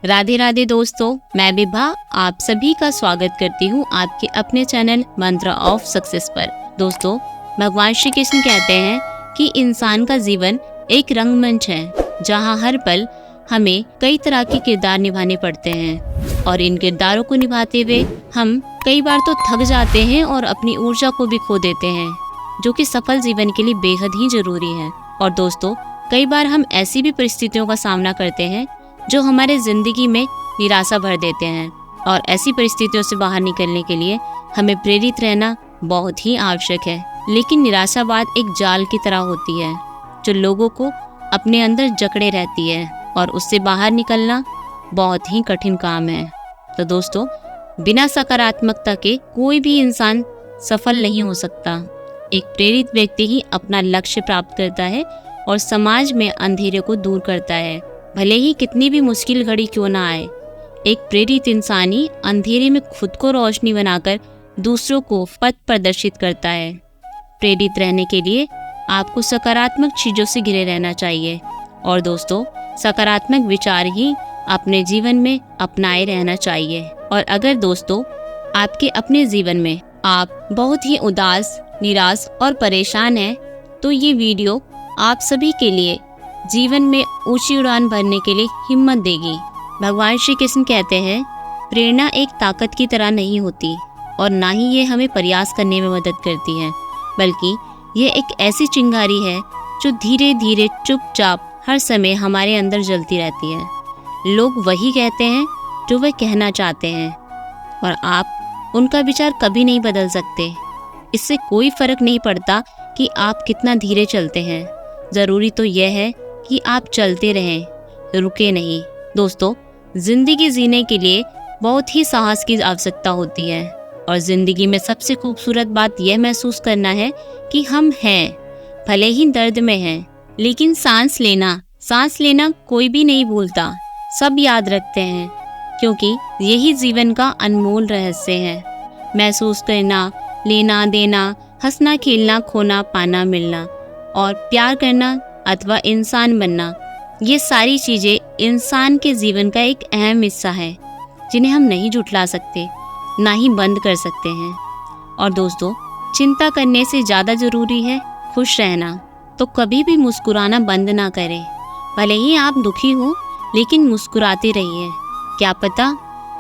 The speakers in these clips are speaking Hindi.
राधे राधे दोस्तों, मैं विभा आप सभी का स्वागत करती हूँ आपके अपने चैनल मंत्र ऑफ सक्सेस पर। दोस्तों, भगवान श्री कृष्ण कहते हैं कि इंसान का जीवन एक रंगमंच है जहाँ हर पल हमें कई तरह के किरदार निभाने पड़ते हैं और इन किरदारों को निभाते हुए हम कई बार तो थक जाते हैं और अपनी ऊर्जा को भी खो देते हैं, जो कि सफल जीवन के लिए बेहद ही जरूरी है। और दोस्तों, कई बार हम ऐसी भी परिस्थितियों का सामना करते हैं जो हमारे जिंदगी में निराशा भर देते हैं, और ऐसी परिस्थितियों से बाहर निकलने के लिए हमें प्रेरित रहना बहुत ही आवश्यक है। लेकिन निराशावाद एक जाल की तरह होती है जो लोगों को अपने अंदर जकड़े रहती है और उससे बाहर निकलना बहुत ही कठिन काम है। तो दोस्तों, बिना सकारात्मकता के कोई भी इंसान सफल नहीं हो सकता। एक प्रेरित व्यक्ति ही अपना लक्ष्य प्राप्त करता है और समाज में अंधेरे को दूर करता है, भले ही कितनी भी मुश्किल घड़ी क्यों ना आए। एक प्रेरित इंसान ही अंधेरे में खुद को रोशनी बनाकर दूसरों को पथ प्रदर्शित करता है। प्रेरित रहने के लिए आपको सकारात्मक चीज़ों से घिरे रहना चाहिए और दोस्तों, सकारात्मक विचार ही अपने जीवन में अपनाए रहना चाहिए। और अगर दोस्तों आपके अपने जीवन में आप बहुत ही उदास, निराश और परेशान हैं, तो ये वीडियो आप सभी के लिए जीवन में ऊंची उड़ान भरने के लिए हिम्मत देगी। भगवान श्री कृष्ण कहते हैं, प्रेरणा एक ताकत की तरह नहीं होती और ना ही ये हमें प्रयास करने में मदद करती है, बल्कि ये एक ऐसी चिंगारी है जो धीरे धीरे चुपचाप हर समय हमारे अंदर जलती रहती है। लोग वही कहते हैं जो वे कहना चाहते हैं और आप उनका विचार कभी नहीं बदल सकते। इससे कोई फर्क नहीं पड़ता कि आप कितना धीरे चलते हैं, ज़रूरी तो यह है कि आप चलते रहें, रुके नहीं। दोस्तों, जिंदगी जीने के लिए बहुत ही साहस की आवश्यकता होती है और जिंदगी में सबसे खूबसूरत बात यह महसूस करना है कि हम हैं, भले ही दर्द में हैं, लेकिन सांस लेना कोई भी नहीं भूलता, सब याद रखते हैं, क्योंकि यही जीवन का अनमोल रहस्य है। महसूस करना, लेना देना, हंसना खेलना, खोना पाना मिलना और प्यार करना अथवा इंसान बनना, ये सारी चीज़ें इंसान के जीवन का एक अहम हिस्सा है जिन्हें हम नहीं झुठला सकते, ना ही बंद कर सकते हैं। और दोस्तों, चिंता करने से ज़्यादा ज़रूरी है खुश रहना, तो कभी भी मुस्कुराना बंद ना करें। भले ही आप दुखी हो, लेकिन मुस्कुराते रहिए। क्या पता,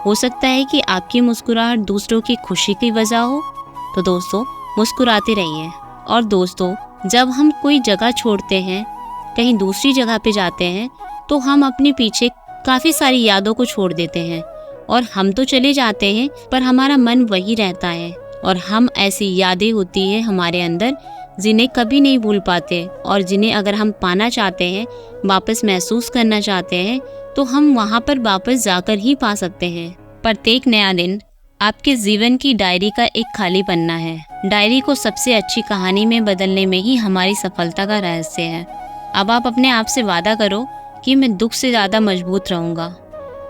हो सकता है कि आपकी मुस्कुराहट दूसरों की खुशी की वजह हो। तो दोस्तों, मुस्कुराते रहिए। और दोस्तों, जब हम कोई जगह छोड़ते हैं, कहीं दूसरी जगह पे जाते हैं, तो हम अपने पीछे काफ़ी सारी यादों को छोड़ देते हैं और हम तो चले जाते हैं पर हमारा मन वही रहता है और हम ऐसी यादें होती है हमारे अंदर जिन्हें कभी नहीं भूल पाते और जिन्हें अगर हम पाना चाहते हैं, वापस महसूस करना चाहते हैं, तो हम वहाँ पर वापस जाकर ही पा सकते हैं। प्रत्येक नया दिन आपके जीवन की डायरी का एक खाली पन्ना है। डायरी को सबसे अच्छी कहानी में बदलने में ही हमारी सफलता का रहस्य है। अब आप अपने आप से वादा करो कि मैं दुख से ज़्यादा मजबूत रहूँगा।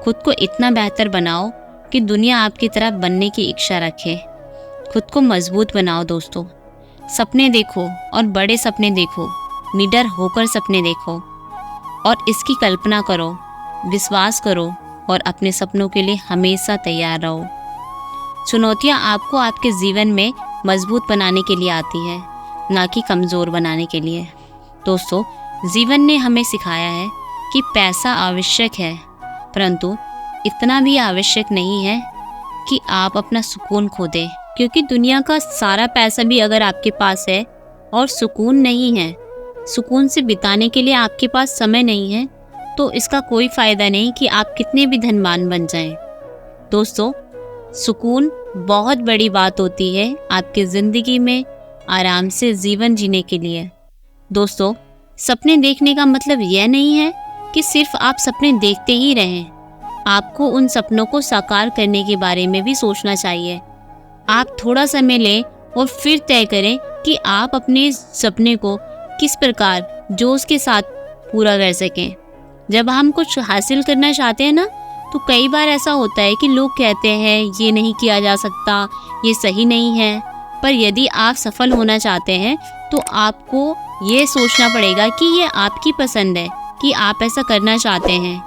खुद को इतना बेहतर बनाओ कि दुनिया आपकी तरह बनने की इच्छा रखे। खुद को मजबूत बनाओ दोस्तों। सपने देखो और बड़े सपने देखो, निडर होकर सपने देखो और इसकी कल्पना करो, विश्वास करो और अपने सपनों के लिए हमेशा तैयार रहो। चुनौतियाँ आपको आपके जीवन में मजबूत बनाने के लिए आती है, ना कि कमज़ोर बनाने के लिए। दोस्तों, जीवन ने हमें सिखाया है कि पैसा आवश्यक है, परंतु इतना भी आवश्यक नहीं है कि आप अपना सुकून खो दें, क्योंकि दुनिया का सारा पैसा भी अगर आपके पास है और सुकून नहीं है, सुकून से बिताने के लिए आपके पास समय नहीं है, तो इसका कोई फ़ायदा नहीं कि आप कितने भी धनवान बन जाएं। दोस्तों, सुकून बहुत बड़ी बात होती है आपकी ज़िंदगी में आराम से जीवन जीने के लिए। दोस्तों, सपने देखने का मतलब यह नहीं है कि सिर्फ आप सपने देखते ही रहें। आपको उन सपनों को साकार करने के बारे में भी सोचना चाहिए। आप थोड़ा समय लें और फिर तय करें कि आप अपने सपने को किस प्रकार जोश के साथ पूरा कर सकें। जब हम कुछ हासिल करना चाहते हैं ना, तो कई बार ऐसा होता है कि लोग कहते हैं ये नहीं किया जा सकता, ये सही नहीं है। पर यदि आप सफल होना चाहते हैं तो आपको ये सोचना पड़ेगा कि ये आपकी पसंद है, कि आप ऐसा करना चाहते हैं।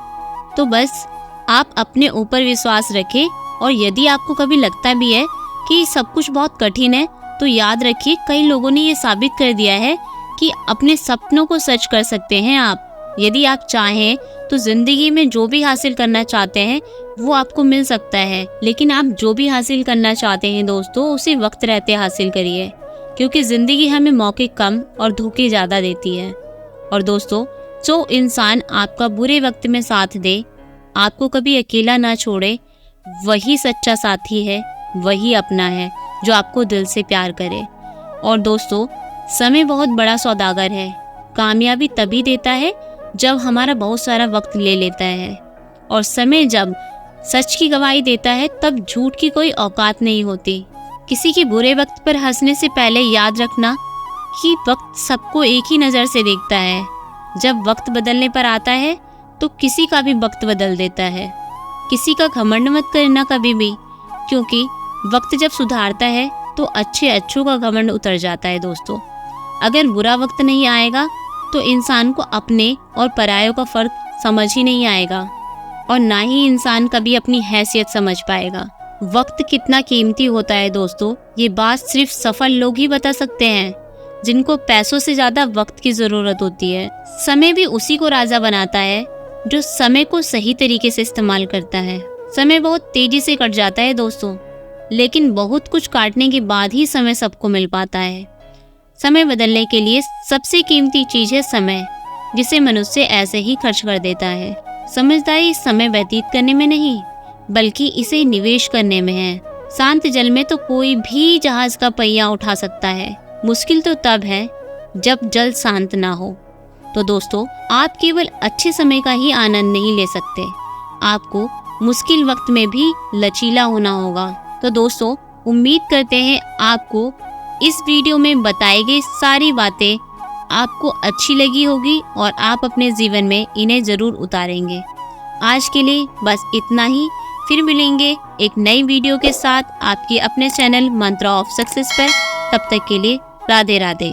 तो बस आप अपने ऊपर विश्वास रखें और यदि आपको कभी लगता भी है कि सब कुछ बहुत कठिन है तो याद रखिए कई लोगों ने ये साबित कर दिया है कि अपने सपनों को सच कर सकते हैं आप। यदि आप चाहें तो जिंदगी में जो भी हासिल करना चाहते हैं वो आपको मिल सकता है, लेकिन आप जो भी हासिल करना चाहते हैं दोस्तों उसे वक्त रहते हासिल करिए, क्योंकि जिंदगी हमें मौके कम और धोखे ज़्यादा देती है। और दोस्तों, जो इंसान आपका बुरे वक्त में साथ दे, आपको कभी अकेला ना छोड़े, वही सच्चा साथी है, वही अपना है जो आपको दिल से प्यार करे। और दोस्तों, समय बहुत बड़ा सौदागर है। कामयाबी तभी देता है जब हमारा बहुत सारा वक्त ले लेता है, और समय जब सच की गवाही देता है तब झूठ की कोई औकात नहीं होती। किसी के बुरे वक्त पर हंसने से पहले याद रखना कि वक्त सबको एक ही नज़र से देखता है। जब वक्त बदलने पर आता है तो किसी का भी वक्त बदल देता है। किसी का घमंड मत करना कभी भी, क्योंकि वक्त जब सुधारता है तो अच्छों का घमंड उतर जाता है। दोस्तों, अगर बुरा वक्त नहीं आएगा तो इंसान को अपने और परायों का फर्क समझ ही नहीं आएगा, और ना ही इंसान कभी अपनी हैसियत समझ पाएगा। वक्त कितना कीमती होता है दोस्तों, ये बात सिर्फ सफल लोग ही बता सकते हैं, जिनको पैसों से ज्यादा वक्त की जरूरत होती है। समय भी उसी को राजा बनाता है जो समय को सही तरीके से इस्तेमाल करता है। समय बहुत तेजी से कट जाता है दोस्तों, लेकिन बहुत कुछ काटने के बाद ही समय सबको मिल पाता है। समय बदलने के लिए सबसे कीमती चीज है समय, जिसे मनुष्य ऐसे ही खर्च कर देता है। समझदारी समय व्यतीत करने में नहीं, बल्कि इसे निवेश करने में है। शांत जल में तो कोई भी जहाज का पहिया उठा सकता है, मुश्किल तो तब है जब जल शांत ना हो। तो दोस्तों, आप केवल अच्छे समय का ही आनंद नहीं ले सकते, आपको मुश्किल वक्त में भी लचीला होना होगा। तो दोस्तों, उम्मीद करते हैं आपको इस वीडियो में बताई गई सारी बातें आपको अच्छी लगी होगी और आप अपने जीवन में इन्हें ज़रूर उतारेंगे। आज के लिए बस इतना ही। फिर मिलेंगे एक नई वीडियो के साथ आपके अपने चैनल मंत्रा ऑफ सक्सेस पर। तब तक के लिए राधे राधे।